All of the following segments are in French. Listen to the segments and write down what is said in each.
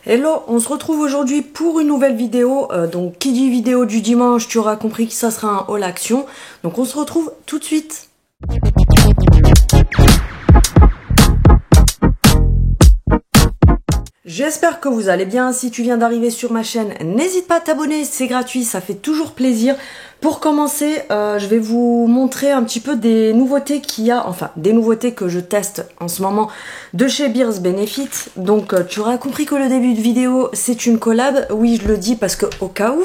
Hello, on se retrouve aujourd'hui pour une nouvelle vidéo. Donc qui dit vidéo du dimanche, tu auras compris que ça sera un haul action. Donc on se retrouve tout de suite. J'espère que vous allez bien. Si tu viens d'arriver sur ma chaîne, n'hésite pas à t'abonner, c'est gratuit, ça fait toujours plaisir. Pour commencer, je vais vous montrer un petit peu des nouveautés qu'il y a, enfin des nouveautés que je teste en ce moment de chez Beers Benefit. Donc tu auras compris que le début de vidéo c'est une collab, oui je le dis parce que au cas où.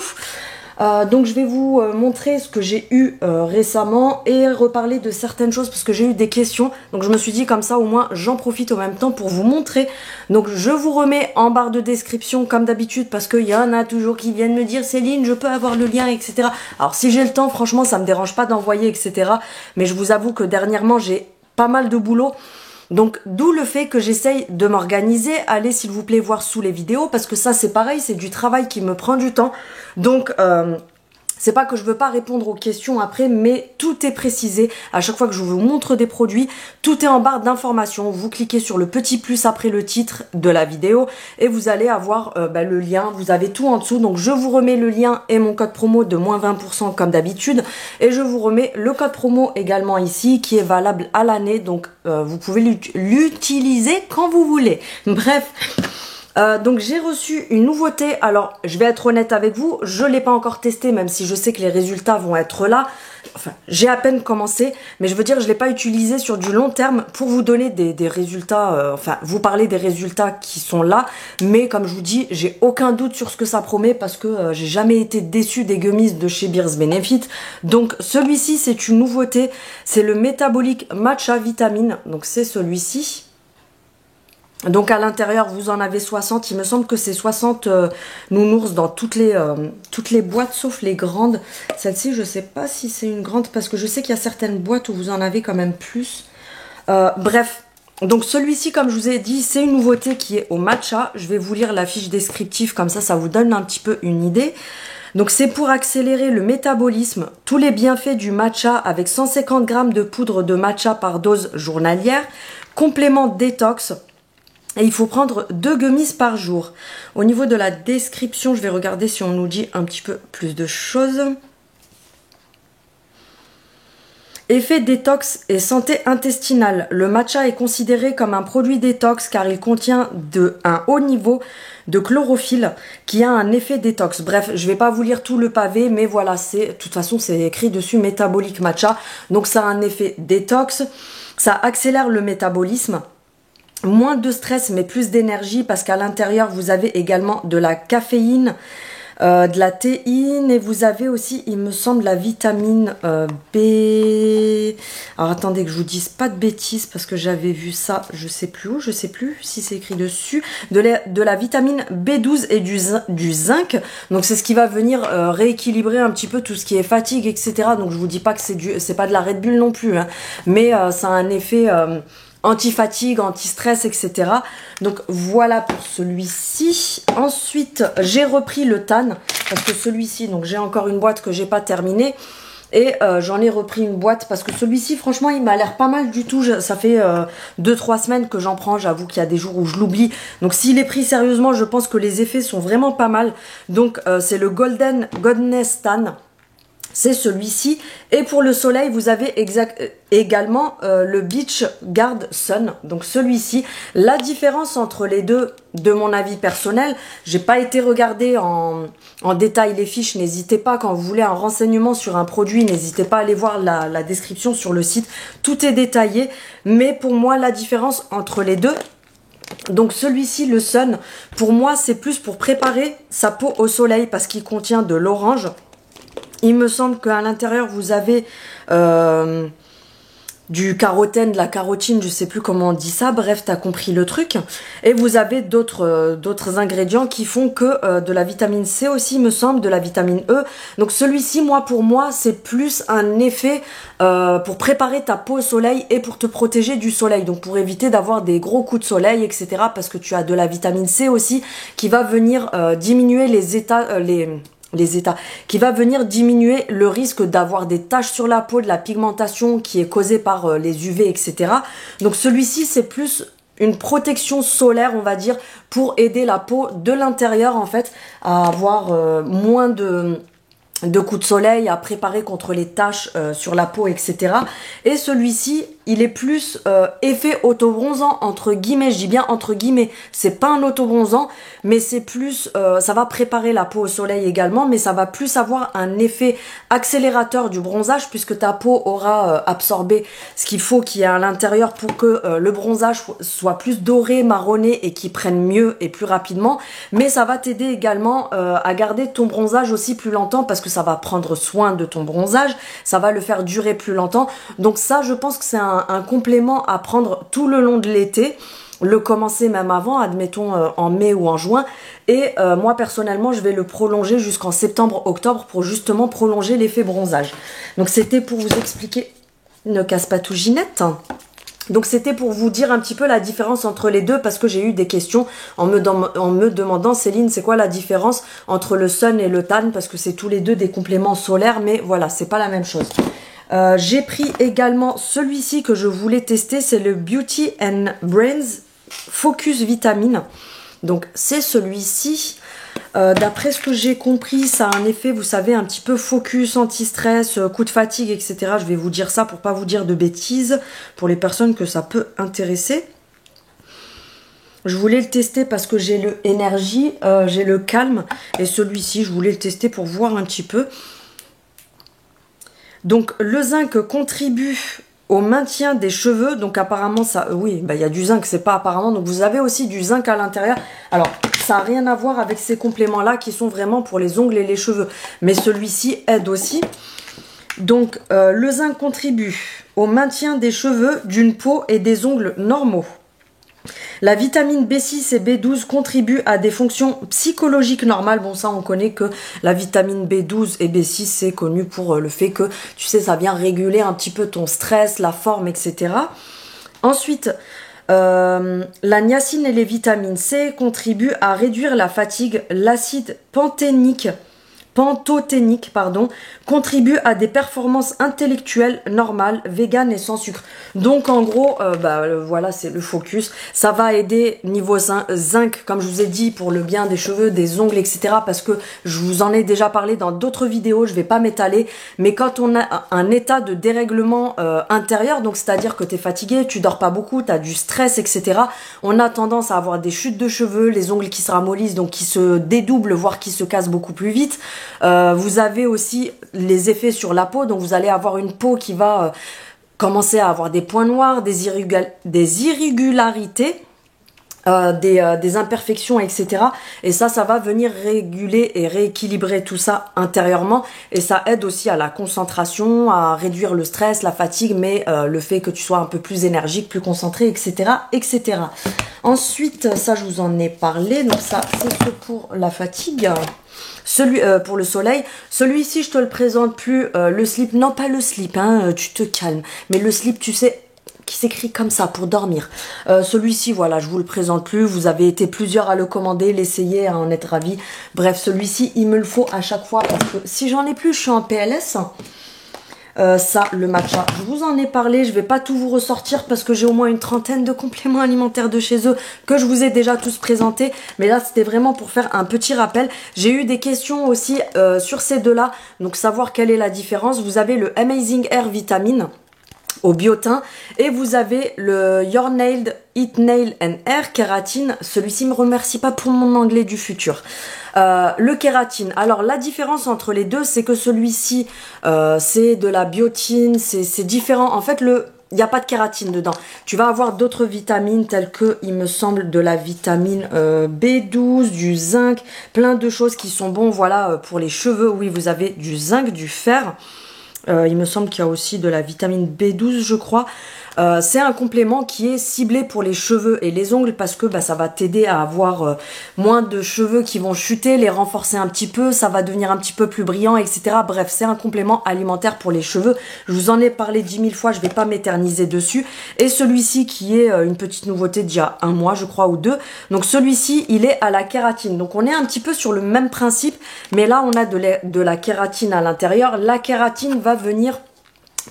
Donc je vais vous montrer ce que j'ai eu récemment et reparler de certaines choses parce que j'ai eu des questions. Donc je me suis dit comme ça au moins j'en profite en même temps pour vous montrer. Donc je vous remets en barre de description comme d'habitude parce qu'il y en a toujours qui viennent me dire Céline je peux avoir le lien etc. Alors si j'ai le temps franchement ça me dérange pas d'envoyer etc. Mais je vous avoue que dernièrement j'ai pas mal de boulot. Donc d'où le fait que j'essaye de m'organiser. Allez s'il vous plaît voir sous les vidéos parce que ça c'est pareil, c'est du travail qui me prend du temps. Donc c'est pas que je veux pas répondre aux questions après, mais tout est précisé. À chaque fois que je vous montre des produits, tout est en barre d'informations. Vous cliquez sur le petit plus après le titre de la vidéo et vous allez avoir le lien. Vous avez tout en dessous. Donc je vous remets le lien et mon code promo de moins 20% comme d'habitude. Et je vous remets le code promo également ici qui est valable à l'année. Donc vous pouvez l'utiliser quand vous voulez. Bref. Donc j'ai reçu une nouveauté, alors je vais être honnête avec vous, je ne l'ai pas encore testé même si je sais que les résultats vont être là, enfin j'ai à peine commencé, mais je veux dire je ne l'ai pas utilisé sur du long terme pour vous donner des résultats, enfin vous parler des résultats qui sont là, mais comme je vous dis, j'ai aucun doute sur ce que ça promet parce que j'ai jamais été déçue des gummies de chez Beers Benefit. Donc celui-ci c'est une nouveauté, c'est le Metabolic Matcha Vitamine, donc c'est celui-ci. Donc à l'intérieur vous en avez 60, il me semble que c'est 60 nounours dans toutes les boîtes sauf les grandes. Celle-ci je sais pas si c'est une grande parce que je sais qu'il y a certaines boîtes où vous en avez quand même plus. Bref, donc celui-ci comme je vous ai dit c'est une nouveauté qui est au matcha. Je vais vous lire la fiche descriptive comme ça vous donne un petit peu une idée. Donc c'est pour accélérer le métabolisme, tous les bienfaits du matcha avec 150 g de poudre de matcha par dose journalière, complément détox. Et il faut prendre 2 gummies par jour. Au niveau de la description, je vais regarder si on nous dit un petit peu plus de choses. Effet détox et santé intestinale. Le matcha est considéré comme un produit détox car il contient un haut niveau de chlorophylle qui a un effet détox. Bref, je ne vais pas vous lire tout le pavé, mais voilà, de toute façon c'est écrit dessus métabolique matcha. Donc ça a un effet détox, ça accélère le métabolisme. Moins de stress mais plus d'énergie parce qu'à l'intérieur vous avez également de la caféine, de la théine et vous avez aussi il me semble la vitamine B. Alors attendez que je vous dise pas de bêtises parce que j'avais vu ça je sais plus où, je sais plus si c'est écrit dessus, de la vitamine B12 et du zinc. Donc c'est ce qui va venir rééquilibrer un petit peu tout ce qui est fatigue etc. Donc je vous dis pas que c'est pas de la Red Bull non plus hein, mais ça a un effet anti-fatigue, anti-stress, etc. Donc voilà pour celui-ci. Ensuite, j'ai repris le Tan parce que celui-ci, donc j'ai encore une boîte que j'ai pas terminée et j'en ai repris une boîte parce que celui-ci, franchement, il m'a l'air pas mal du tout. Ça fait 2-3 semaines que j'en prends. J'avoue qu'il y a des jours où je l'oublie. Donc s'il est pris sérieusement, je pense que les effets sont vraiment pas mal. Donc c'est le Golden Godness Tan. C'est celui-ci. Et pour le soleil, vous avez également le Beach Guard Sun. Donc celui-ci. La différence entre les deux, de mon avis personnel, j'ai pas été regarder en détail les fiches. N'hésitez pas, quand vous voulez un renseignement sur un produit, n'hésitez pas à aller voir la description sur le site. Tout est détaillé. Mais pour moi, la différence entre les deux, donc celui-ci, le Sun, pour moi, c'est plus pour préparer sa peau au soleil parce qu'il contient de l'orange. Il me semble qu'à l'intérieur, vous avez du carotène, de la carotine, je sais plus comment on dit ça. Bref, tu as compris le truc. Et vous avez d'autres ingrédients qui font que de la vitamine C aussi, me semble, de la vitamine E. Donc celui-ci, pour moi, c'est plus un effet pour préparer ta peau au soleil et pour te protéger du soleil. Donc pour éviter d'avoir des gros coups de soleil, etc. Parce que tu as de la vitamine C aussi qui va venir diminuer qui va venir diminuer le risque d'avoir des taches sur la peau, de la pigmentation qui est causée par les UV, etc. Donc celui-ci, c'est plus une protection solaire, on va dire, pour aider la peau de l'intérieur en fait à avoir moins de coups de soleil, à préparer contre les taches sur la peau, etc. Et celui-ci, il est plus effet auto-bronzant, entre guillemets, je dis bien entre guillemets, c'est pas un auto-bronzant, mais c'est plus, ça va préparer la peau au soleil également, mais ça va plus avoir un effet accélérateur du bronzage, puisque ta peau aura absorbé ce qu'il faut qu'il y ait à l'intérieur pour que le bronzage soit plus doré, marronné et qu'il prenne mieux et plus rapidement, mais ça va t'aider également à garder ton bronzage aussi plus longtemps, parce que ça va prendre soin de ton bronzage, ça va le faire durer plus longtemps. Donc ça, je pense que c'est un complément à prendre tout le long de l'été, le commencer même avant, admettons en mai ou en juin, et moi personnellement je vais le prolonger jusqu'en septembre-octobre pour justement prolonger l'effet bronzage. Donc c'était pour vous expliquer, ne casse pas tout Ginette. Donc c'était pour vous dire un petit peu la différence entre les deux, parce que j'ai eu des questions en me demandant, Céline, c'est quoi la différence entre le sun et le tan, parce que c'est tous les deux des compléments solaires, mais voilà, c'est pas la même chose. J'ai pris également celui-ci que je voulais tester, c'est le Beauty and Brains Focus Vitamine. Donc c'est celui-ci. D'après ce que j'ai compris, ça a un effet, vous savez, un petit peu focus, anti-stress, coup de fatigue, etc. Je vais vous dire ça pour pas vous dire de bêtises, pour les personnes que ça peut intéresser. Je voulais le tester parce que j'ai le énergie, j'ai le calme, et celui-ci, je voulais le tester pour voir un petit peu. Donc le zinc contribue au maintien des cheveux, donc apparemment ça, oui, bah, il y a du zinc, c'est pas apparemment, donc vous avez aussi du zinc à l'intérieur. Alors ça n'a rien à voir avec ces compléments là qui sont vraiment pour les ongles et les cheveux, mais celui-ci aide aussi. Donc le zinc contribue au maintien des cheveux, d'une peau et des ongles normaux. La vitamine B6 et B12 contribuent à des fonctions psychologiques normales. Bon, ça, on connaît que la vitamine B12 et B6, c'est connu pour le fait que, tu sais, ça vient réguler un petit peu ton stress, la forme, etc. Ensuite, la niacine et les vitamines C contribuent à réduire la fatigue. L'acide pantothénique, contribue à des performances intellectuelles normales, véganes et sans sucre. Donc en gros, voilà, c'est le focus. Ça va aider niveau zinc, comme je vous ai dit, pour le bien des cheveux, des ongles, etc. Parce que je vous en ai déjà parlé dans d'autres vidéos, je vais pas m'étaler. Mais quand on a un état de dérèglement intérieur, donc c'est-à-dire que tu es fatigué, tu dors pas beaucoup, tu as du stress, etc. On a tendance à avoir des chutes de cheveux, les ongles qui se ramollissent, donc qui se dédoublent, voire qui se cassent beaucoup plus vite. Vous avez aussi les effets sur la peau, donc vous allez avoir une peau qui va commencer à avoir des points noirs, des irrégularités, des imperfections, etc. Et ça va venir réguler et rééquilibrer tout ça intérieurement, et ça aide aussi à la concentration, à réduire le stress, la fatigue, mais le fait que tu sois un peu plus énergique, plus concentré, etc., etc. Ensuite, ça je vous en ai parlé, donc ça c'est ce pour la fatigue. Celui pour le soleil, celui-ci je te le présente plus, le slip, non pas le slip, hein, tu te calmes, mais le slip, tu sais, qui s'écrit comme ça pour dormir. Celui-ci, voilà, je vous le présente plus, vous avez été plusieurs à le commander, l'essayer, à en être ravi. Bref, celui-ci, il me le faut à chaque fois, parce que si j'en ai plus, je suis en PLS. Ça, le matcha, je vous en ai parlé, je vais pas tout vous ressortir parce que j'ai au moins une trentaine de compléments alimentaires de chez eux que je vous ai déjà tous présentés, mais là c'était vraiment pour faire un petit rappel. J'ai eu des questions aussi sur ces deux-là, donc savoir quelle est la différence. Vous avez le Amazing Hair Vitamine au biotin, et vous avez le Your Nail It Nail and Hair Kératine. Celui-ci me remercie pas pour mon anglais du futur. Le kératine, alors la différence entre les deux, c'est que celui-ci c'est de la biotine, c'est différent. En fait, il n'y a pas de kératine dedans. Tu vas avoir d'autres vitamines telles que, il me semble, de la vitamine B12, du zinc, plein de choses qui sont bons, voilà, pour les cheveux. Oui, vous avez du zinc, du fer. Il me semble qu'il y a aussi de la vitamine B12, je crois. C'est un complément qui est ciblé pour les cheveux et les ongles, parce que ça va t'aider à avoir moins de cheveux qui vont chuter, les renforcer un petit peu, ça va devenir un petit peu plus brillant, etc. Bref, c'est un complément alimentaire pour les cheveux. Je vous en ai parlé 10 000 fois, je vais pas m'éterniser dessus. Et celui-ci qui est une petite nouveauté d'il y a un mois, je crois, ou deux. Donc celui-ci, il est à la kératine. Donc on est un petit peu sur le même principe, mais là on a de la kératine à l'intérieur. La kératine va venir...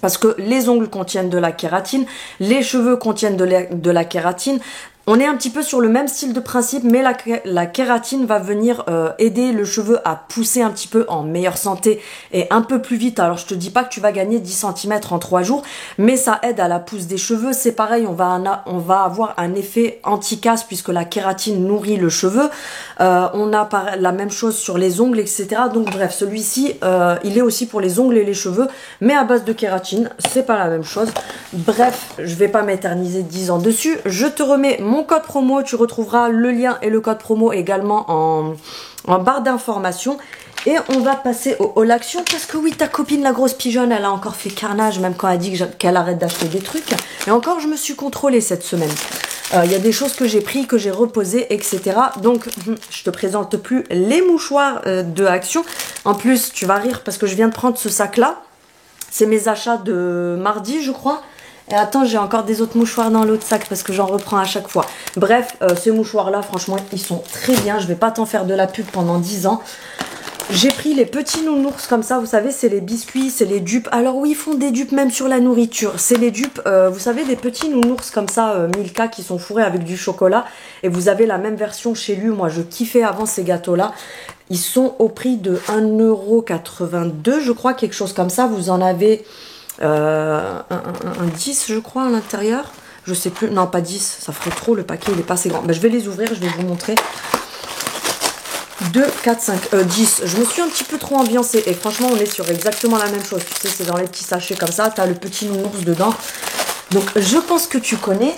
Parce que les ongles contiennent de la kératine, les cheveux contiennent de la kératine. On est un petit peu sur le même style de principe, mais la kératine va venir aider le cheveu à pousser un petit peu en meilleure santé et un peu plus vite. Alors je te dis pas que tu vas gagner 10 cm en 3 jours, mais ça aide à la pousse des cheveux. C'est pareil, on va avoir un effet anti-casse puisque la kératine nourrit le cheveu. On a la même chose sur les ongles, etc. Donc bref, celui-ci, il est aussi pour les ongles et les cheveux, mais à base de kératine, c'est pas la même chose. Bref, je vais pas m'éterniser 10 ans dessus. Je te remets mon code promo, tu retrouveras le lien et le code promo également en barre d'informations. Et on va passer au haul action parce que oui, ta copine la grosse pigeonne, elle a encore fait carnage même quand elle dit qu'elle arrête d'acheter des trucs. Et encore, je me suis contrôlée cette semaine. Il y a des choses que j'ai pris, que j'ai reposées, etc. Donc, je te présente plus les mouchoirs de Action. En plus, tu vas rire parce que je viens de prendre ce sac-là. C'est mes achats de mardi, je crois. Et attends, j'ai encore des autres mouchoirs dans l'autre sac parce que j'en reprends à chaque fois. Bref, ces mouchoirs-là, franchement, ils sont très bien. Je vais pas t'en faire de la pub pendant 10 ans. J'ai pris les petits nounours comme ça, vous savez, c'est les biscuits, c'est les dupes. Alors oui, ils font des dupes même sur la nourriture. C'est les dupes, vous savez, des petits nounours comme ça, Milka, qui sont fourrés avec du chocolat. Et vous avez la même version chez lui. Moi, je kiffais avant ces gâteaux-là. Ils sont au prix de 1,82 €, je crois, quelque chose comme ça. Vous en avez un 10, je crois, à l'intérieur. Je sais plus, non, pas 10, ça ferait trop, le paquet, il est pas assez grand. Ben, je vais les ouvrir, je vais vous montrer. 2, 4, 5, 10. Je me suis un petit peu trop ambiancée. Et franchement, on est sur exactement la même chose. Tu sais, c'est dans les petits sachets comme ça. Tu as le petit nounours dedans. Donc, je pense que tu connais.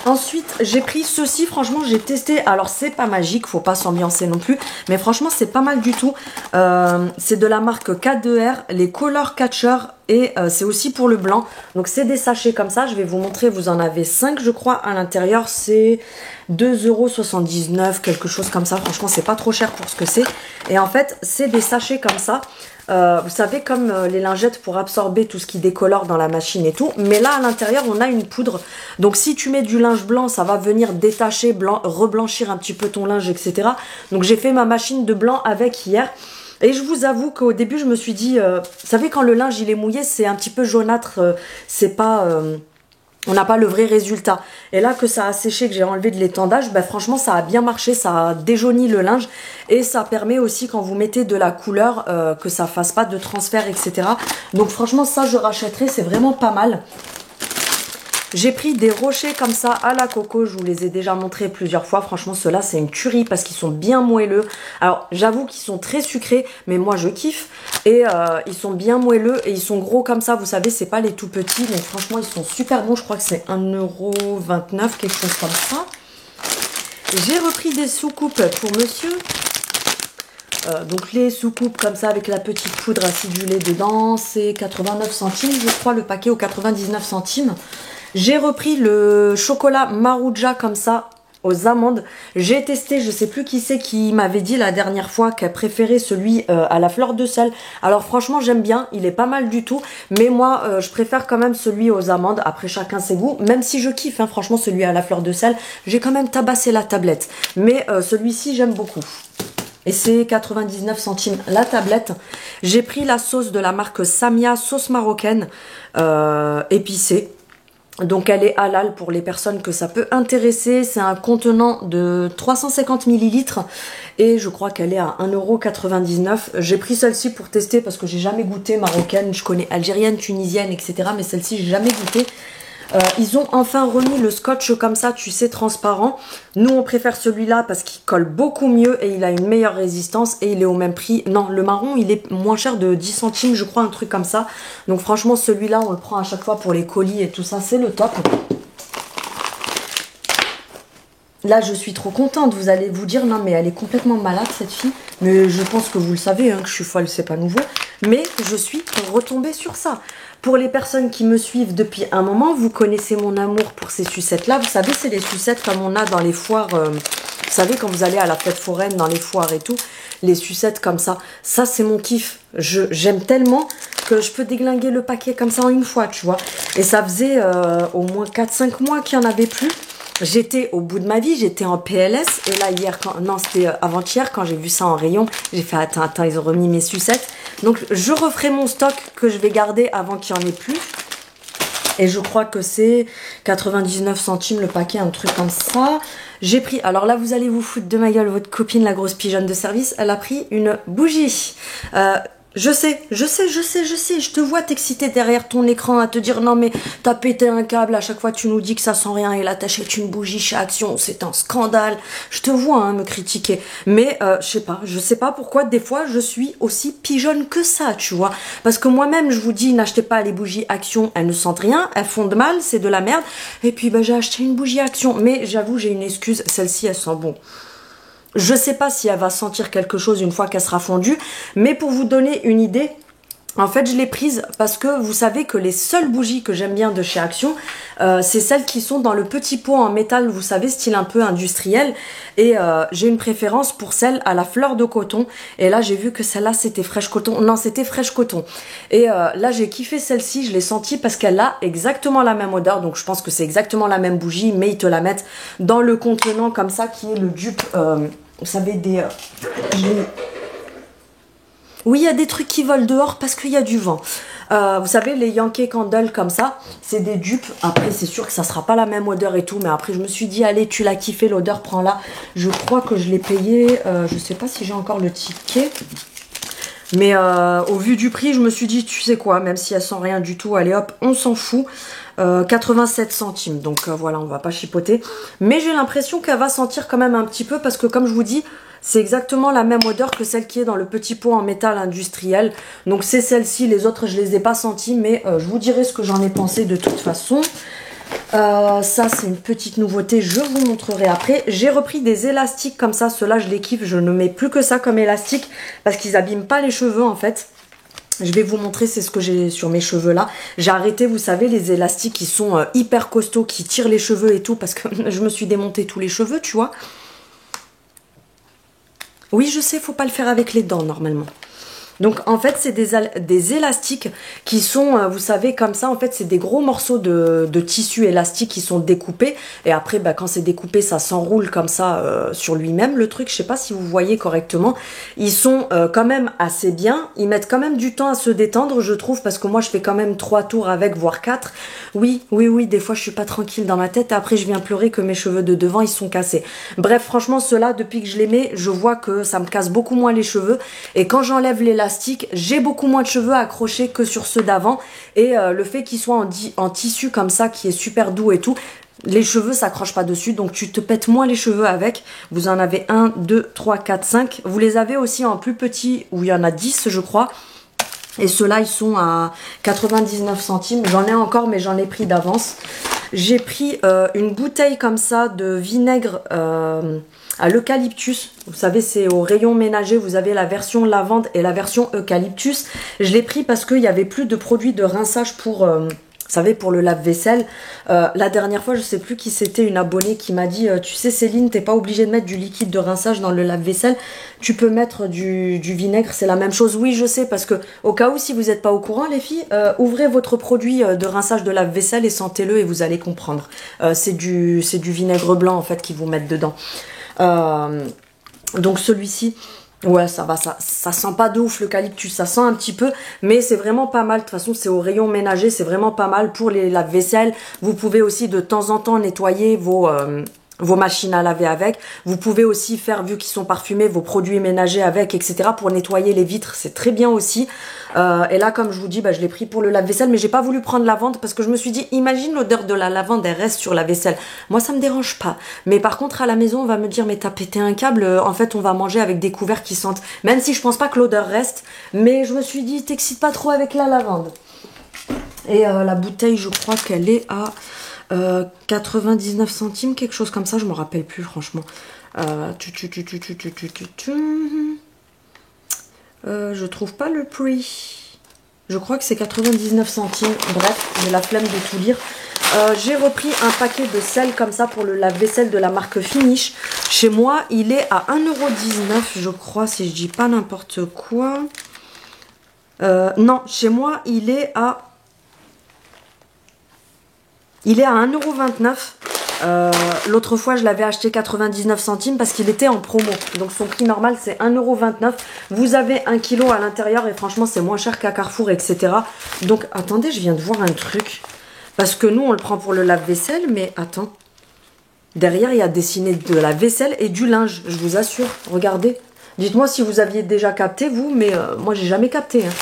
Ensuite, j'ai pris ceci. Franchement, j'ai testé. Alors, c'est pas magique. Faut pas s'ambiancer non plus. Mais franchement, c'est pas mal du tout. C'est de la marque K2R. Les Color Catcher. Et c'est aussi pour le blanc. Donc, c'est des sachets comme ça. Je vais vous montrer. Vous en avez 5, je crois. À l'intérieur, c'est 2,79 €. Quelque chose comme ça. Franchement, c'est pas trop cher pour ce que c'est. Et en fait, c'est des sachets comme ça. Vous savez, comme les lingettes pour absorber tout ce qui décolore dans la machine et tout. Mais là, à l'intérieur, on a une poudre. Donc, si tu mets du linge blanc, ça va venir détacher, reblanchir un petit peu ton linge, etc. Donc, j'ai fait ma machine de blanc avec hier. Et je vous avoue qu'au début, je me suis dit... vous savez, quand le linge, il est mouillé, c'est un petit peu jaunâtre. C'est pas... on n'a pas le vrai résultat. Et là que ça a séché, que j'ai enlevé de l'étendage, ben franchement ça a bien marché, ça a déjauni le linge. Et ça permet aussi quand vous mettez de la couleur, que ça fasse pas de transfert, etc. Donc franchement ça je rachèterai, c'est vraiment pas mal. J'ai pris des rochers comme ça à la coco, je vous les ai déjà montrés plusieurs fois. Franchement, ceux-là, c'est une tuerie parce qu'ils sont bien moelleux. Alors, j'avoue qu'ils sont très sucrés, mais moi, je kiffe. Et ils sont bien moelleux et ils sont gros comme ça. Vous savez, c'est pas les tout petits. Donc, franchement, ils sont super bons. Je crois que c'est 1,29 €, quelque chose comme ça. J'ai repris des soucoupes pour monsieur. Donc les soucoupes comme ça avec la petite poudre acidulée dedans, c'est 89 centimes, je crois, le paquet, ou 99 centimes. J'ai repris le chocolat Maruja comme ça aux amandes. J'ai testé, je sais plus qui c'est qui m'avait dit la dernière fois qu'elle préférait celui à la fleur de sel. Alors franchement j'aime bien, il est pas mal du tout. Mais moi je préfère quand même celui aux amandes. Après chacun ses goûts. Même si je kiffe hein, franchement celui à la fleur de sel. J'ai quand même tabassé la tablette. Mais celui-ci j'aime beaucoup. Et c'est 99 centimes la tablette. J'ai pris la sauce de la marque Samia, sauce marocaine épicée. Donc elle est halal pour les personnes que ça peut intéresser. C'est un contenant de 350 ml et je crois qu'elle est à 1,99 €. J'ai pris celle-ci pour tester parce que j'ai jamais goûté marocaine. Je connais algérienne, tunisienne, etc. Mais celle-ci, j'ai jamais goûté. Ils ont enfin remis le scotch comme ça, tu sais, transparent. Nous, on préfère celui-là parce qu'il colle beaucoup mieux et il a une meilleure résistance et il est au même prix. Non, le marron, il est moins cher de 10 centimes, je crois, un truc comme ça. Donc franchement, celui-là, on le prend à chaque fois pour les colis et tout ça, c'est le top. Là, je suis trop contente. Vous allez vous dire, non, mais elle est complètement malade, cette fille. Mais je pense que vous le savez, hein, que je suis folle, c'est pas nouveau. Mais je suis retombée sur ça. Pour les personnes qui me suivent depuis un moment, vous connaissez mon amour pour ces sucettes-là. Vous savez, c'est les sucettes comme on a dans les foires. Vous savez, quand vous allez à la fête foraine, dans les foires et tout, les sucettes comme ça. Ça, c'est mon kiff. J'aime tellement que je peux déglinguer le paquet comme ça en une fois, tu vois. Et ça faisait au moins 4-5 mois qu'il n'y en avait plus. J'étais au bout de ma vie, j'étais en PLS. Et là, hier, non, c'était avant-hier, quand j'ai vu ça en rayon, j'ai fait, attends, ils ont remis mes sucettes. Donc, je referai mon stock que je vais garder avant qu'il n'y en ait plus. Et je crois que c'est 99 centimes le paquet, un truc comme ça. J'ai pris, alors là vous allez vous foutre de ma gueule, votre copine la grosse pigeonne de service, elle a pris une bougie. Je sais, je te vois t'exciter derrière ton écran à te dire non mais t'as pété un câble, à chaque fois tu nous dis que ça sent rien et là t'achètes une bougie chez Action, c'est un scandale. Je te vois hein, me critiquer, mais je sais pas pourquoi des fois je suis aussi pigeonne que ça, tu vois. Parce que moi-même je vous dis n'achetez pas les bougies Action, elles ne sentent rien, elles font de mal, c'est de la merde. Et puis bah, j'ai acheté une bougie Action, mais j'avoue j'ai une excuse, celle-ci elle sent bon. Je sais pas si elle va sentir quelque chose une fois qu'elle sera fondue, mais pour vous donner une idée, en fait je l'ai prise parce que vous savez que les seules bougies que j'aime bien de chez Action, c'est celles qui sont dans le petit pot en métal, vous savez, style un peu industriel, et j'ai une préférence pour celle à la fleur de coton, et là j'ai vu que celle-là c'était fraîche coton, non c'était fraîche coton, et là j'ai kiffé celle-ci, je l'ai sentie parce qu'elle a exactement la même odeur, donc je pense que c'est exactement la même bougie, mais ils te la mettent dans le contenant comme ça qui est le dupe. Vous savez, oui, il y a des trucs qui volent dehors parce qu'il y a du vent. Vous savez, les Yankee Candle comme ça, c'est des dupes. Après, c'est sûr que ça sera pas la même odeur et tout. Mais après, je me suis dit, allez, tu l'as kiffé, l'odeur, prends-la. Je crois que je l'ai payé. Je sais pas si j'ai encore le ticket. Mais au vu du prix, je me suis dit, tu sais quoi, même si elle sent rien du tout, allez hop, on s'en fout. 87 centimes, donc voilà, on va pas chipoter. Mais j'ai l'impression qu'elle va sentir quand même un petit peu parce que comme je vous dis, c'est exactement la même odeur que celle qui est dans le petit pot en métal industriel. Donc c'est celle-ci, les autres je les ai pas senties, mais je vous dirai ce que j'en ai pensé de toute façon. Ça c'est une petite nouveauté, je vous montrerai après. J'ai repris des élastiques comme ça, ceux-là je les kiffe, je ne mets plus que ça comme élastique parce qu'ils abîment pas les cheveux en fait. Je vais vous montrer, c'est ce que j'ai sur mes cheveux là. J'ai arrêté, vous savez, les élastiques qui sont hyper costauds, qui tirent les cheveux et tout, parce que je me suis démonté tous les cheveux, tu vois. Oui, je sais, faut pas le faire avec les dents normalement. Donc en fait c'est des élastiques qui sont, vous savez comme ça, en fait c'est des gros morceaux de tissu élastique qui sont découpés et après bah, quand c'est découpé ça s'enroule comme ça sur lui-même le truc, je sais pas si vous voyez correctement. Ils sont quand même assez bien, ils mettent quand même du temps à se détendre je trouve parce que moi je fais quand même 3 tours avec voire 4. Oui, des fois je suis pas tranquille dans ma tête et après je viens pleurer que mes cheveux de devant ils sont cassés. Bref franchement ceux-là depuis que je les mets je vois que ça me casse beaucoup moins les cheveux et quand j'enlève l'élastique j'ai beaucoup moins de cheveux accrochés que sur ceux d'avant et le fait qu'ils soient en tissu comme ça qui est super doux et tout, les cheveux s'accrochent pas dessus donc tu te pètes moins les cheveux avec. Vous en avez 1, 2, 3, 4, 5. Vous les avez aussi en plus petit où il y en a 10 je crois. Et ceux-là ils sont à 99 centimes. J'en ai encore mais j'en ai pris d'avance. J'ai pris une bouteille comme ça de vinaigre à l'eucalyptus. Vous savez, c'est au rayon ménager. Vous avez la version lavande et la version eucalyptus. Je l'ai pris parce qu'il n'y avait plus de produits de rinçage pour... vous savez, pour le lave-vaisselle. La dernière fois, je sais plus qui c'était, une abonnée qui m'a dit tu sais Céline, t'es pas obligée de mettre du liquide de rinçage dans le lave-vaisselle. Tu peux mettre du vinaigre, c'est la même chose. Oui, je sais, parce que au cas où, si vous n'êtes pas au courant, les filles, ouvrez votre produit de rinçage de lave-vaisselle et sentez-le et vous allez comprendre. C'est du vinaigre blanc, en fait, qu'ils vous mettent dedans. Donc celui-ci... Ouais, ça va, ça sent pas de ouf l'eucalyptus, ça sent un petit peu, mais c'est vraiment pas mal. De toute façon, c'est au rayon ménager, c'est vraiment pas mal pour les lave-vaisselle. Vous pouvez aussi de temps en temps nettoyer vos machines à laver avec. Vous pouvez aussi faire, vu qu'ils sont parfumés, vos produits ménagers avec, etc. pour nettoyer les vitres, c'est très bien aussi. Et là, comme je vous dis, bah, je l'ai pris pour le lave-vaisselle, mais j'ai pas voulu prendre lavande parce que je me suis dit, imagine l'odeur de la lavande, elle reste sur la vaisselle. Moi, ça me dérange pas. Mais par contre, à la maison, on va me dire, mais t'as pété un câble, en fait, on va manger avec des couverts qui sentent. Même si je pense pas que l'odeur reste, mais je me suis dit, t'excites pas trop avec la lavande. Et la bouteille, je crois qu'elle est à 99 centimes, quelque chose comme ça, je me rappelle plus, franchement. Je trouve pas le prix. Je crois que c'est 99 centimes. Bref, j'ai la flemme de tout lire. J'ai repris un paquet de sel comme ça pour le lave-vaisselle de la marque Finish. Chez moi, il est à 1,19 €, je crois, si je dis pas n'importe quoi. Non, chez moi, il est à 1,29 €. L'autre fois, je l'avais acheté 99 centimes parce qu'il était en promo. Donc, son prix normal, c'est 1,29 €. Vous avez 1 kg à l'intérieur et franchement, c'est moins cher qu'à Carrefour, etc. Donc, attendez, je viens de voir un truc. Parce que nous, on le prend pour le lave-vaisselle, mais attends. Derrière, il y a dessiné de la vaisselle et du linge, je vous assure. Regardez. Dites-moi si vous aviez déjà capté, vous, mais moi, j'ai jamais capté. Hein.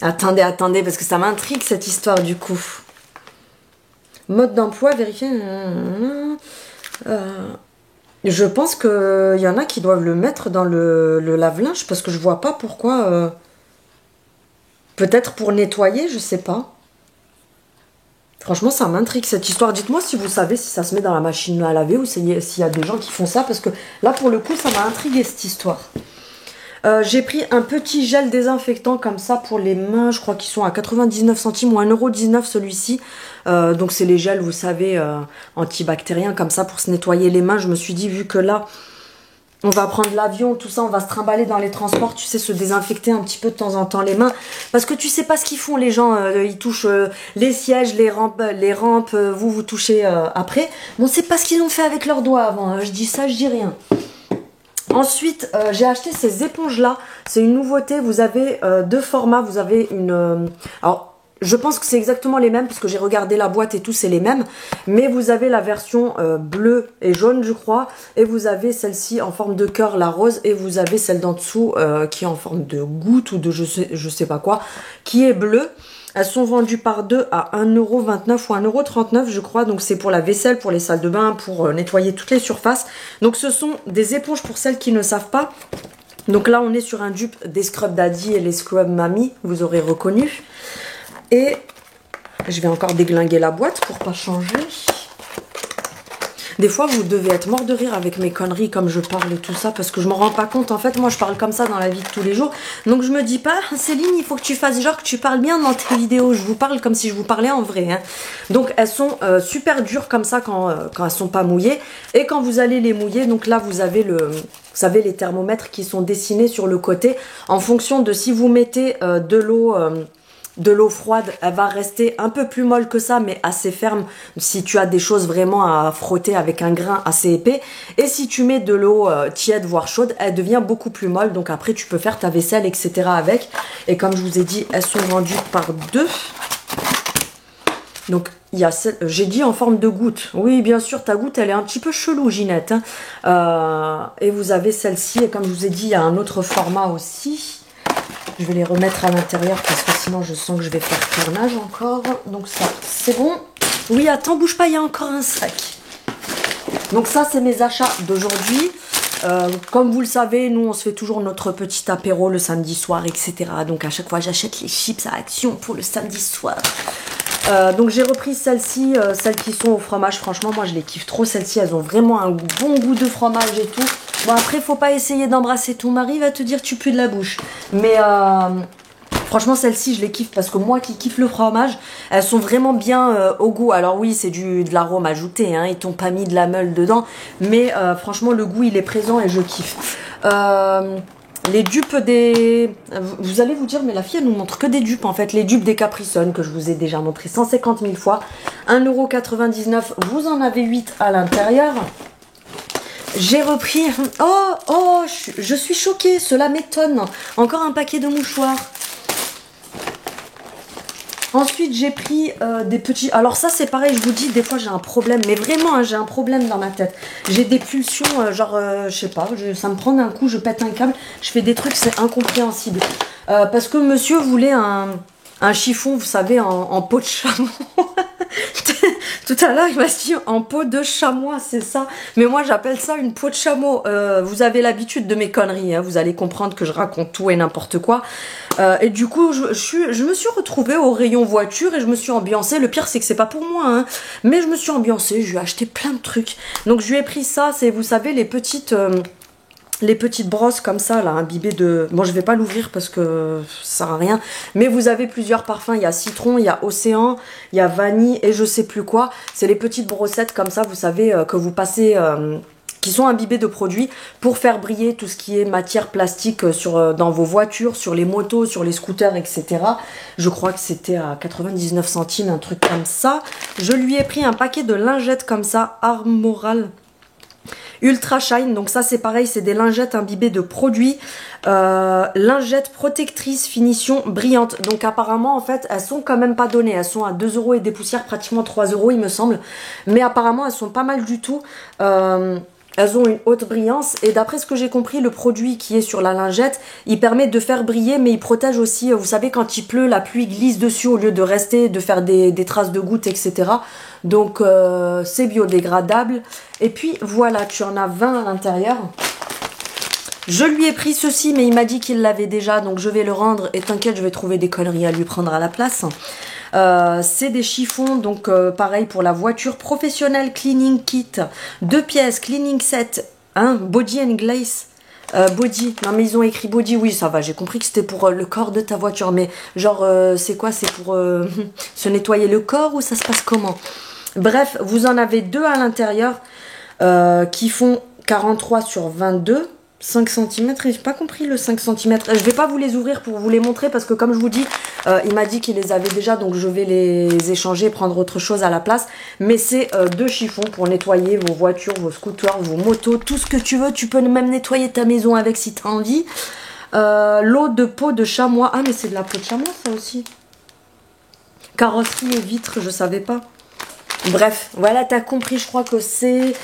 Attendez, attendez, parce que ça m'intrigue, cette histoire, du coup. Mode d'emploi, vérifier. Je pense qu'il y en a qui doivent le mettre dans le lave-linge, parce que je vois pas pourquoi... Peut-être pour nettoyer, je sais pas. Franchement, ça m'intrigue cette histoire. Dites-moi si vous savez si ça se met dans la machine à laver ou s'il y a des gens qui font ça. Parce que là, pour le coup, ça m'a intrigué cette histoire. J'ai pris un petit gel désinfectant comme ça pour les mains. Je crois qu'ils sont à 99 centimes ou 1,19 € celui-ci. Donc c'est les gels, vous savez, antibactériens comme ça pour se nettoyer les mains. Je me suis dit, vu que là... On va prendre l'avion, tout ça, on va se trimballer dans les transports, tu sais, se désinfecter un petit peu de temps en temps les mains. Parce que tu sais pas ce qu'ils font, les gens, ils touchent les sièges, les rampes, vous touchez après. Bon, c'est pas ce qu'ils ont fait avec leurs doigts avant, hein. Je dis ça, je dis rien. Ensuite, j'ai acheté ces éponges-là. C'est une nouveauté, vous avez deux formats, vous avez une... alors, je pense que c'est exactement les mêmes, parce que j'ai regardé la boîte et tout, c'est les mêmes. Mais vous avez la version bleue et jaune, je crois. Et vous avez celle-ci en forme de cœur, la rose. Et vous avez celle d'en dessous qui est en forme de goutte ou de je sais pas quoi, qui est bleue. Elles sont vendues par deux à 1,29 € ou 1,39 € je crois. Donc c'est pour la vaisselle, pour les salles de bain, pour nettoyer toutes les surfaces. Donc ce sont des éponges pour celles qui ne savent pas. Donc là on est sur un dupe des Scrub Daddy et les Scrub Mommy, vous aurez reconnu. Et je vais encore déglinguer la boîte pour pas changer. Des fois, vous devez être mort de rire avec mes conneries comme je parle et tout ça, parce que je m'en rends pas compte. En fait, moi, je parle comme ça dans la vie de tous les jours. Donc, je me dis pas, Céline, il faut que tu fasses genre que tu parles bien dans tes vidéos. Je vous parle comme si je vous parlais en vrai. Hein. Donc, elles sont super dures comme ça quand elles sont pas mouillées. Et quand vous allez les mouiller, donc là, vous avez vous savez, les thermomètres qui sont dessinés sur le côté. En fonction de si vous mettez de l'eau froide, elle va rester un peu plus molle que ça, mais assez ferme si tu as des choses vraiment à frotter avec un grain assez épais. Et si tu mets de l'eau tiède, voire chaude, elle devient beaucoup plus molle. Donc après, tu peux faire ta vaisselle, etc. avec. Et comme je vous ai dit, elles sont vendues par deux. Donc, il y a j'ai dit en forme de goutte. Oui, bien sûr, ta goutte, elle est un petit peu chelou, Ginette. Hein. Et vous avez celle-ci. Et comme je vous ai dit, il y a un autre format aussi. Je vais les remettre à l'intérieur parce que sinon je sens que je vais faire carnage encore. Donc ça, c'est bon. Oui, attends, bouge pas, il y a encore un sac. Donc ça, c'est mes achats d'aujourd'hui. Comme vous le savez, nous, on se fait toujours notre petit apéro le samedi soir, etc. Donc à chaque fois, j'achète les chips à Action pour le samedi soir. Donc j'ai repris celles-ci, celles qui sont au fromage. Franchement, moi, je les kiffe trop. Celles-ci, elles ont vraiment un bon goût de fromage et tout. Bon, après, faut pas essayer d'embrasser ton mari, il va te dire tu pues de la bouche. Mais franchement, celles-ci, je les kiffe parce que moi qui kiffe le fromage, elles sont vraiment bien au goût. Alors oui, c'est de l'arôme ajouté, hein, ils t'ont pas mis de la meule dedans. Mais franchement, le goût, il est présent et je kiffe. Les dupes des... Vous allez vous dire, mais la fille, elle nous montre que des dupes, en fait. Les dupes des Capri Sun, que je vous ai déjà montré 150 000 fois. 1,99 €, vous en avez 8 à l'intérieur. J'ai repris... Oh, je suis choquée, cela m'étonne. Encore un paquet de mouchoirs. Ensuite, j'ai pris des petits... Alors ça, c'est pareil, je vous dis, des fois, j'ai un problème. Mais vraiment, hein, j'ai un problème dans ma tête. J'ai des pulsions, je sais pas, ça me prend d'un coup, je pète un câble. Je fais des trucs, c'est incompréhensible. Parce que monsieur voulait un chiffon, vous savez, en peau de chameau. Tout à l'heure, il m'a dit en peau de chamois, c'est ça. Mais moi, j'appelle ça une peau de chameau. Vous avez l'habitude de mes conneries, hein. Vous allez comprendre que je raconte tout et n'importe quoi. Et du coup, je me suis retrouvée au rayon voiture et je me suis ambiancée. Le pire, c'est que c'est pas pour moi, hein. Mais je me suis ambiancée, je lui ai acheté plein de trucs. Donc, je lui ai pris ça, c'est, vous savez, les petites brosses comme ça, là, imbibées de... Bon, je vais pas l'ouvrir parce que ça sert à rien. Mais vous avez plusieurs parfums. Il y a citron, il y a océan, il y a vanille et je sais plus quoi. C'est les petites brossettes comme ça, vous savez, que vous passez... qui sont imbibées de produits pour faire briller tout ce qui est matière plastique dans vos voitures, sur les motos, sur les scooters, etc. Je crois que c'était à 99 centimes, un truc comme ça. Je lui ai pris un paquet de lingettes comme ça, Armoral. Ultra Shine, donc ça c'est pareil, c'est des lingettes imbibées de produits. Lingettes protectrices, finition brillante. Donc apparemment en fait elles sont quand même pas données, elles sont à 2 € et des poussières, pratiquement 3 € il me semble. Mais apparemment elles sont pas mal du tout. Elles ont une haute brillance et d'après ce que j'ai compris, le produit qui est sur la lingette, il permet de faire briller mais il protège aussi, vous savez quand il pleut, la pluie glisse dessus au lieu de rester, de faire des traces de gouttes, etc. Donc c'est biodégradable. Et puis voilà, tu en as 20 à l'intérieur. Je lui ai pris ceci mais il m'a dit qu'il l'avait déjà, donc je vais le rendre et t'inquiète, je vais trouver des conneries à lui prendre à la place. C'est des chiffons, donc pareil pour la voiture, professionnelle cleaning kit, 2 pièces, cleaning set, hein, body and glaze, body, non mais ils ont écrit body, oui ça va, j'ai compris que c'était pour le corps de ta voiture, mais genre c'est quoi, c'est pour se nettoyer le corps ou ça se passe comment? Bref, vous en avez 2 à l'intérieur qui font 43 sur 22. 5 cm, j'ai pas compris le 5 cm. Je vais pas vous les ouvrir pour vous les montrer parce que comme je vous dis, il m'a dit qu'il les avait déjà, donc je vais les échanger et prendre autre chose à la place. Mais c'est 2 chiffons pour nettoyer vos voitures, vos scooters, vos motos, tout ce que tu veux. Tu peux même nettoyer ta maison avec si tu as envie. L'eau de peau de chamois. Ah mais c'est de la peau de chamois ça aussi. Carrosserie et vitres, je savais pas. Bref, voilà, t'as compris, je crois que c'est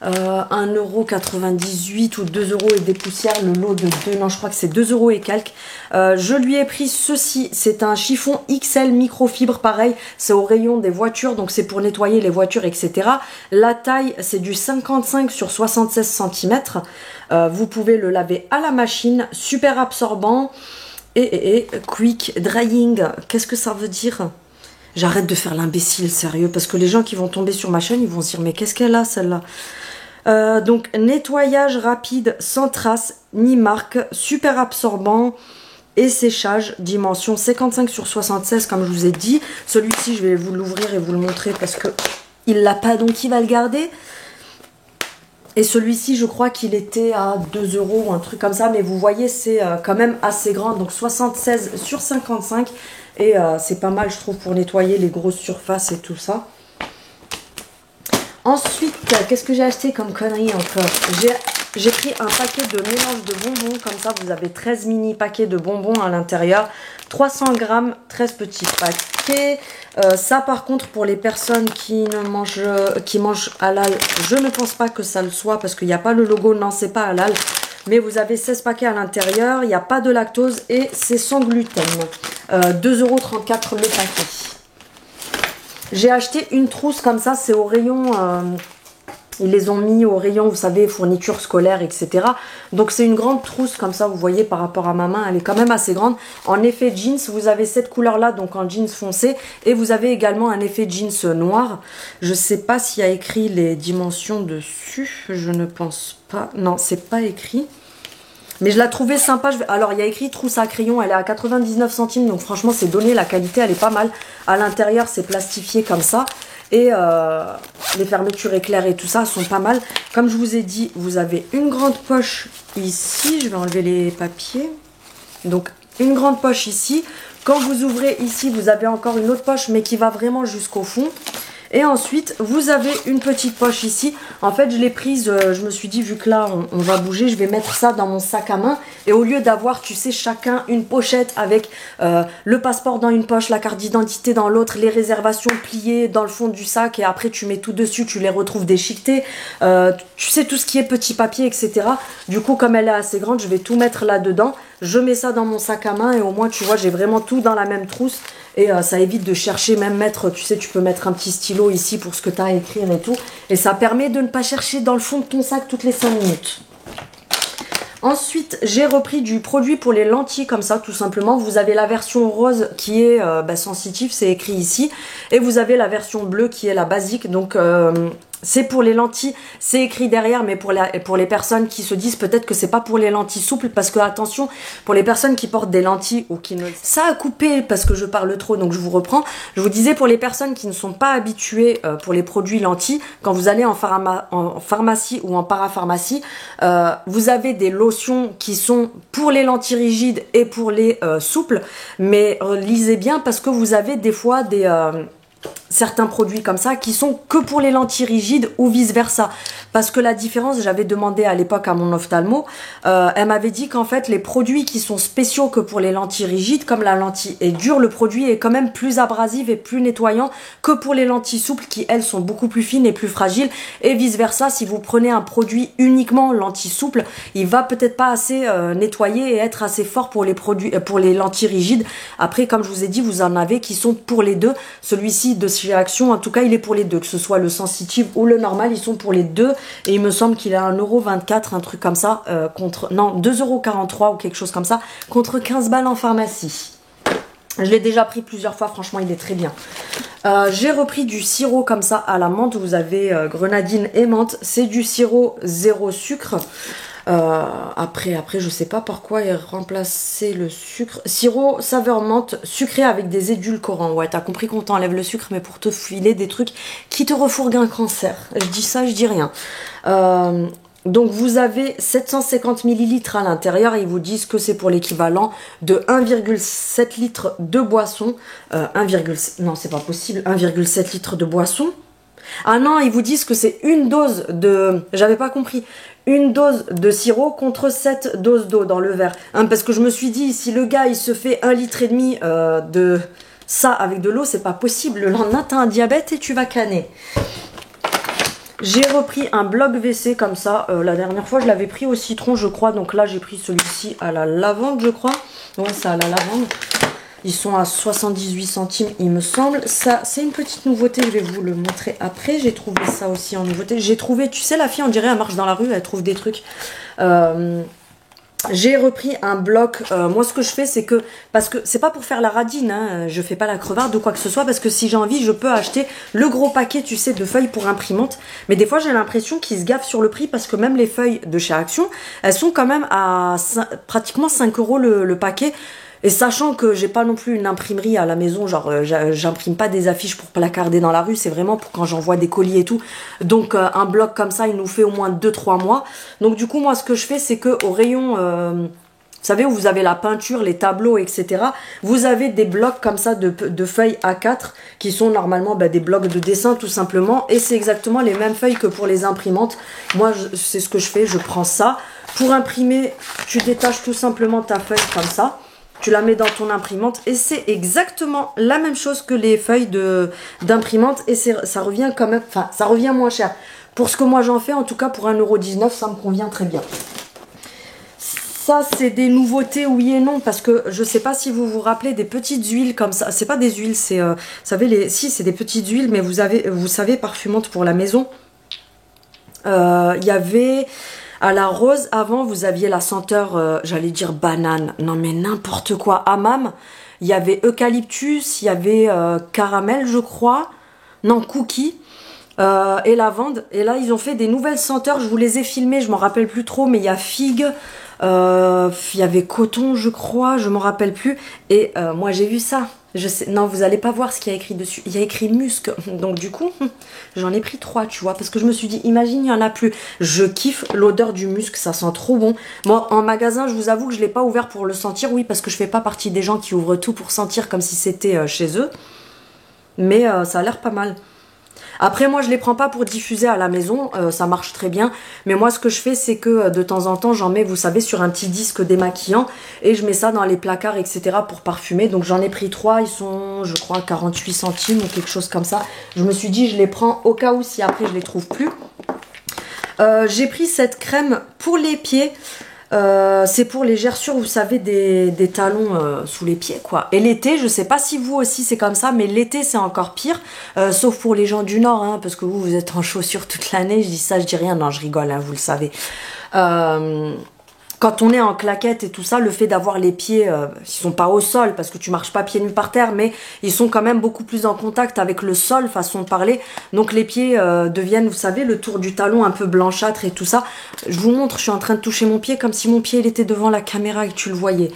1,98 € ou 2 € et des poussières, le lot de 2, non je crois que c'est 2 € et quelques. Je lui ai pris ceci, c'est un chiffon XL microfibre, pareil, c'est au rayon des voitures, donc c'est pour nettoyer les voitures, etc. La taille, c'est du 55 sur 76 cm. Vous pouvez le laver à la machine, super absorbant et quick drying. Qu'est-ce que ça veut dire ? J'arrête de faire l'imbécile, sérieux, parce que les gens qui vont tomber sur ma chaîne, ils vont se dire, mais qu'est-ce qu'elle a, celle-là? Donc, nettoyage rapide, sans trace, ni marque, super absorbant et séchage, dimension 55 sur 76, comme je vous ai dit. Celui-ci, je vais vous l'ouvrir et vous le montrer parce que il l'a pas, donc il va le garder. Et celui-ci, je crois qu'il était à 2 € ou un truc comme ça, mais vous voyez, c'est quand même assez grand, donc 76 sur 55. Et c'est pas mal, je trouve, pour nettoyer les grosses surfaces et tout ça. Ensuite, qu'est-ce que j'ai acheté comme connerie encore? J'ai pris un paquet de mélange de bonbons. Comme ça, vous avez 13 mini paquets de bonbons à l'intérieur. 300 grammes, 13 petits paquets. Ça, par contre, pour les personnes qui mangent halal, je ne pense pas que ça le soit parce qu'il n'y a pas le logo. Non, c'est pas halal. Mais vous avez 16 paquets à l'intérieur, il n'y a pas de lactose et c'est sans gluten. 2,34 € le paquet. J'ai acheté une trousse comme ça, c'est au rayon... ils les ont mis au rayon, vous savez, fournitures scolaires, etc. Donc c'est une grande trousse comme ça, vous voyez, par rapport à ma main, elle est quand même assez grande. En effet jeans, vous avez cette couleur-là, donc en jeans foncé. Et vous avez également un effet jeans noir. Je sais pas s'il y a écrit les dimensions dessus, je ne pense pas. Non, c'est pas écrit. Mais je la trouvais sympa. Alors, il y a écrit trousse à crayon. Elle est à 99 centimes. Donc, franchement, c'est donné. La qualité, elle est pas mal. À l'intérieur, c'est plastifié comme ça. Et les fermetures éclair et tout ça sont pas mal. Comme je vous ai dit, vous avez une grande poche ici. Je vais enlever les papiers. Donc, une grande poche ici. Quand vous ouvrez ici, vous avez encore une autre poche, mais qui va vraiment jusqu'au fond. Et ensuite, vous avez une petite poche ici. En fait, je l'ai prise, je me suis dit, vu que là, on va bouger, je vais mettre ça dans mon sac à main. Et au lieu d'avoir, tu sais, chacun une pochette avec le passeport dans une poche, la carte d'identité dans l'autre, les réservations pliées dans le fond du sac. Et après, tu mets tout dessus, tu les retrouves déchiquetées. Tu sais, tout ce qui est petit papier, etc. Du coup, comme elle est assez grande, je vais tout mettre là-dedans. Je mets ça dans mon sac à main et au moins, tu vois, j'ai vraiment tout dans la même trousse. Et ça évite de chercher, même mettre, tu sais, tu peux mettre un petit stylo ici pour ce que tu as à écrire et tout. Et ça permet de ne pas chercher dans le fond de ton sac toutes les 5 minutes. Ensuite, j'ai repris du produit pour les lentilles comme ça, tout simplement. Vous avez la version rose qui est sensitive, c'est écrit ici. Et vous avez la version bleue qui est la basique. Donc, c'est pour les lentilles, c'est écrit derrière, mais pour les personnes qui se disent peut-être que c'est pas pour les lentilles souples, parce que attention, pour les personnes qui portent des lentilles ou qui ne... Ça a coupé parce que je parle trop, donc je vous reprends. Je vous disais, pour les personnes qui ne sont pas habituées pour les produits lentilles, quand vous allez en pharmacie ou en parapharmacie, vous avez des lotions qui sont pour les lentilles rigides et pour les souples, mais lisez bien parce que vous avez des fois des certains produits comme ça qui sont que pour les lentilles rigides ou vice versa, parce que la différence, j'avais demandé à l'époque à mon ophtalmo, elle m'avait dit qu'en fait les produits qui sont spéciaux que pour les lentilles rigides, comme la lentille est dure, le produit est quand même plus abrasif et plus nettoyant que pour les lentilles souples qui elles sont beaucoup plus fines et plus fragiles, et vice versa. Si vous prenez un produit uniquement lentilles souples, il va peut-être pas assez nettoyer et être assez fort pour les produits pour les lentilles rigides. Après, comme je vous ai dit, vous en avez qui sont pour les deux. Celui-ci de chez Action, en tout cas, il est pour les deux, que ce soit le sensitive ou le normal, ils sont pour les deux. Et il me semble qu'il a 1,24 €, un truc comme ça, contre, non, 2,43 € ou quelque chose comme ça, contre 15 balles en pharmacie. Je l'ai déjà pris plusieurs fois, franchement, il est très bien. J'ai repris du sirop comme ça à la menthe. Vous avez grenadine et menthe. C'est du sirop zéro sucre. Après, je sais pas pourquoi il remplaçait le sucre. Sirop saveur menthe sucré avec des édulcorants. Ouais, t'as compris qu'on t'enlève le sucre, mais pour te filer des trucs qui te refourguent un cancer. Je dis ça, je dis rien. Donc vous avez 750 ml à l'intérieur et ils vous disent que c'est pour l'équivalent de 1,7 litre de boisson. Non, c'est pas possible, 1,7 litre de boisson. Ah non, ils vous disent que c'est une dose de... J'avais pas compris. Une dose de sirop contre 7 doses d'eau dans le verre. Hein, parce que je me suis dit, si le gars, il se fait 1,5 litre de ça avec de l'eau, c'est pas possible. Le lendemain, t'as un diabète et tu vas canner. J'ai repris un bloc WC comme ça. La dernière fois, je l'avais pris au citron, je crois. Donc là, j'ai pris celui-ci à la lavande, je crois. Ouais, c'est à la lavande. Ils sont à 78 centimes, il me semble. Ça, c'est une petite nouveauté, je vais vous le montrer après. J'ai trouvé ça aussi en nouveauté. J'ai trouvé, tu sais, la fille, on dirait, elle marche dans la rue, elle trouve des trucs. J'ai repris un bloc. Moi, ce que je fais, c'est que... Parce que c'est pas pour faire la radine, hein, je fais pas la crevarde ou quoi que ce soit. Parce que si j'ai envie, je peux acheter le gros paquet, tu sais, de feuilles pour imprimante. Mais des fois, j'ai l'impression qu'ils se gaffent sur le prix. Parce que même les feuilles de chez Action, elles sont quand même à pratiquement 5 € le paquet. Et sachant que j'ai pas non plus une imprimerie à la maison, genre j'imprime pas des affiches pour placarder dans la rue, c'est vraiment pour quand j'envoie des colis et tout. Donc un bloc comme ça, il nous fait au moins 2-3 mois. Donc du coup, moi ce que je fais, c'est que au rayon, vous savez où vous avez la peinture, les tableaux, etc. Vous avez des blocs comme ça de feuilles A4 qui sont normalement des blocs de dessin tout simplement. Et c'est exactement les mêmes feuilles que pour les imprimantes. Moi, c'est ce que je fais, je prends ça. Pour imprimer, tu détaches tout simplement ta feuille comme ça. Tu la mets dans ton imprimante et c'est exactement la même chose que les feuilles d'imprimante et ça revient quand même, enfin ça revient moins cher. Pour ce que moi j'en fais, en tout cas pour 1,19 €, ça me convient très bien. Ça c'est des nouveautés oui et non parce que je sais pas si vous vous rappelez des petites huiles comme ça. C'est pas des huiles, c'est, vous savez, si c'est des petites huiles mais vous savez parfumante pour la maison. Il y avait... À la rose, avant, vous aviez la senteur, j'allais dire banane. Non, mais n'importe quoi. Hammam, il y avait eucalyptus, il y avait caramel, je crois. Non, cookie. Et lavande. Et là, ils ont fait des nouvelles senteurs. Je vous les ai filmées, je m'en rappelle plus trop. Mais il y a figue. Il y avait coton, je crois. Je m'en rappelle plus. Et moi, j'ai vu ça. Je sais, non, vous allez pas voir ce qu'il y a écrit dessus. Il y a écrit musc. Donc du coup, j'en ai pris 3, tu vois. Parce que je me suis dit, imagine, il y en a plus. Je kiffe l'odeur du musc, ça sent trop bon. Moi, en magasin, je vous avoue que je l'ai pas ouvert pour le sentir. Oui, parce que je fais pas partie des gens qui ouvrent tout pour sentir comme si c'était chez eux. Mais ça a l'air pas mal. Après, moi, je les prends pas pour diffuser à la maison, ça marche très bien. Mais moi, ce que je fais, c'est que de temps en temps, j'en mets, vous savez, sur un petit disque démaquillant. Et je mets ça dans les placards, etc. pour parfumer. Donc, j'en ai pris 3. Ils sont, je crois, 48 centimes ou quelque chose comme ça. Je me suis dit, je les prends au cas où, si après, je les trouve plus. J'ai pris cette crème pour les pieds. C'est pour les gerçures, vous savez, des talons sous les pieds, quoi. Et l'été, je sais pas si vous aussi c'est comme ça, mais l'été c'est encore pire, sauf pour les gens du Nord, hein, parce que vous êtes en chaussures toute l'année. Je dis ça, je dis rien, non, je rigole, hein, vous le savez. Quand on est en claquette et tout ça, le fait d'avoir les pieds, ils sont pas au sol parce que tu marches pas pieds nus par terre, mais ils sont quand même beaucoup plus en contact avec le sol, façon de parler. Donc les pieds deviennent, vous savez, le tour du talon un peu blanchâtre et tout ça. Je vous montre, je suis en train de toucher mon pied comme si mon pied il était devant la caméra et que tu le voyais.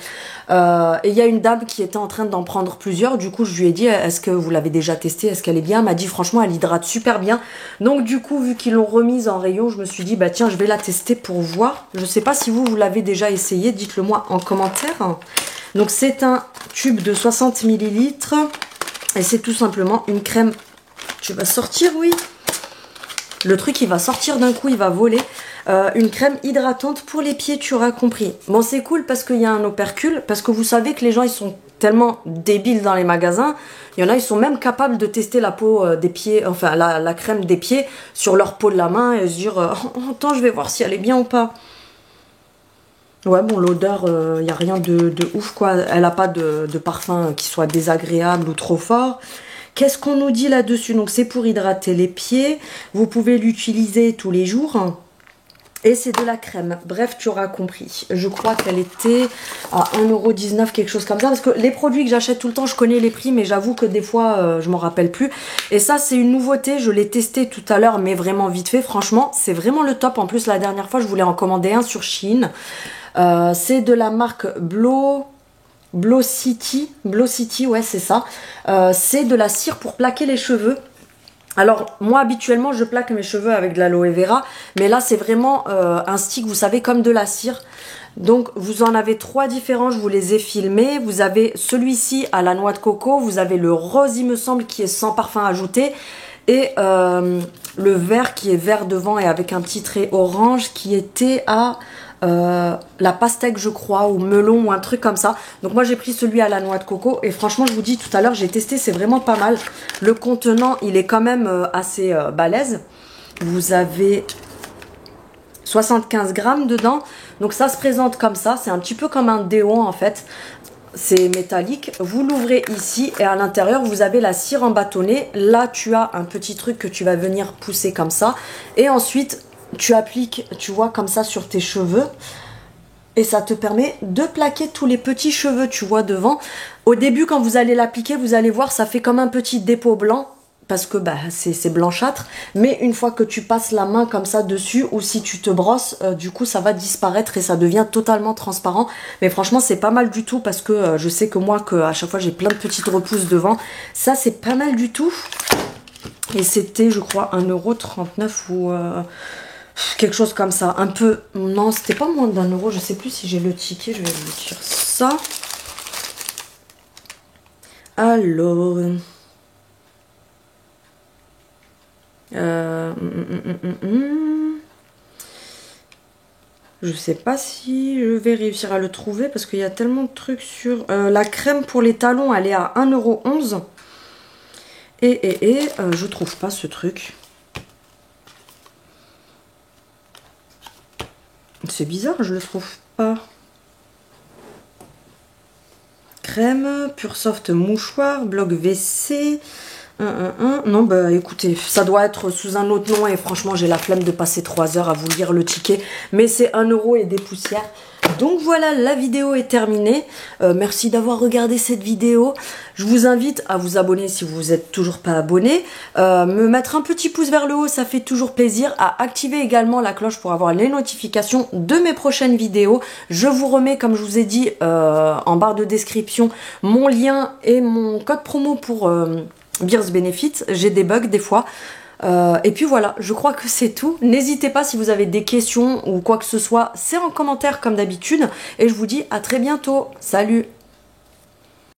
Et il y a une dame qui était en train d'en prendre plusieurs. Du coup, je lui ai dit, est-ce que vous l'avez déjà testé? Est-ce qu'elle est bien? Elle m'a dit, franchement, elle hydrate super bien. Donc, du coup, vu qu'ils l'ont remise en rayon, je me suis dit, bah tiens, je vais la tester pour voir. Je sais pas si vous l'avez déjà essayé. Dites-le moi en commentaire. Donc, c'est un tube de 60 ml. Et c'est tout simplement une crème. Tu vas sortir, oui. Le truc, il va sortir d'un coup, il va voler. Une crème hydratante pour les pieds, tu auras compris. Bon, c'est cool parce qu'il y a un opercule. Parce que vous savez que les gens, ils sont tellement débiles dans les magasins. Il y en a, ils sont même capables de tester la peau des pieds, enfin la crème des pieds sur leur peau de la main et se dire oh, attends, je vais voir si elle est bien ou pas. Ouais, bon, l'odeur, il n'y a rien de ouf, quoi. Elle n'a pas de parfum qui soit désagréable ou trop fort. Qu'est-ce qu'on nous dit là-dessus? Donc, c'est pour hydrater les pieds. Vous pouvez l'utiliser tous les jours. Et c'est de la crème. Bref, tu auras compris. Je crois qu'elle était à 1,19 €, quelque chose comme ça. Parce que les produits que j'achète tout le temps, je connais les prix, mais j'avoue que des fois, je m'en rappelle plus. Et ça, c'est une nouveauté. Je l'ai testé tout à l'heure, mais vraiment vite fait. Franchement, c'est vraiment le top. En plus, la dernière fois, je voulais en commander un sur Shein. C'est de la marque Blow City, ouais, c'est ça. C'est de la cire pour plaquer les cheveux. Alors, moi, habituellement, je plaque mes cheveux avec de l'aloe vera. Mais là, c'est vraiment un stick, vous savez, comme de la cire. Donc, vous en avez 3 différents. Je vous les ai filmés. Vous avez celui-ci à la noix de coco. Vous avez le rose, il me semble, qui est sans parfum ajouté. Et le vert qui est vert devant et avec un petit trait orange qui était à la pastèque, je crois, ou melon ou un truc comme ça. Donc moi j'ai pris celui à la noix de coco et franchement je vous dis, tout à l'heure j'ai testé, c'est vraiment pas mal. Le contenant il est quand même assez balèze. Vous avez 75 grammes dedans. Donc ça se présente comme ça, c'est un petit peu comme un déo en fait. C'est métallique, vous l'ouvrez ici et à l'intérieur vous avez la cire en bâtonnet. Là tu as un petit truc que tu vas venir pousser comme ça et ensuite tu appliques, tu vois, comme ça sur tes cheveux et ça te permet de plaquer tous les petits cheveux, tu vois, devant. Au début quand vous allez l'appliquer, vous allez voir, ça fait comme un petit dépôt blanc parce que bah, c'est blanchâtre, mais une fois que tu passes la main comme ça dessus ou si tu te brosses, du coup ça va disparaître et ça devient totalement transparent. Mais franchement c'est pas mal du tout parce que je sais que moi à chaque fois j'ai plein de petites repousses devant. Ça c'est pas mal du tout et c'était je crois 1,39 € ou quelque chose comme ça. Un peu, non c'était pas moins d'1 €, je sais plus si j'ai le ticket, je vais vous dire ça. Alors... je sais pas si je vais réussir à le trouver parce qu'il y a tellement de trucs sur... la crème pour les talons, elle est à 1,11 €. Et je trouve pas ce truc. C'est bizarre, je le trouve pas. Crème, Pure Soft mouchoir, bloc WC... Non, bah écoutez, ça doit être sous un autre nom et franchement j'ai la flemme de passer 3 heures à vous lire le ticket. Mais c'est 1 € et des poussières. Donc voilà, la vidéo est terminée. Merci d'avoir regardé cette vidéo. Je vous invite à vous abonner si vous n'êtes toujours pas abonné. Me mettre un petit pouce vers le haut, ça fait toujours plaisir. À activer également la cloche pour avoir les notifications de mes prochaines vidéos. Je vous remets, comme je vous ai dit, en barre de description, mon lien et mon code promo pour... Beers Benefit, j'ai des bugs des fois. Et puis voilà, je crois que c'est tout. N'hésitez pas si vous avez des questions ou quoi que ce soit, c'est en commentaire comme d'habitude. Et je vous dis à très bientôt. Salut!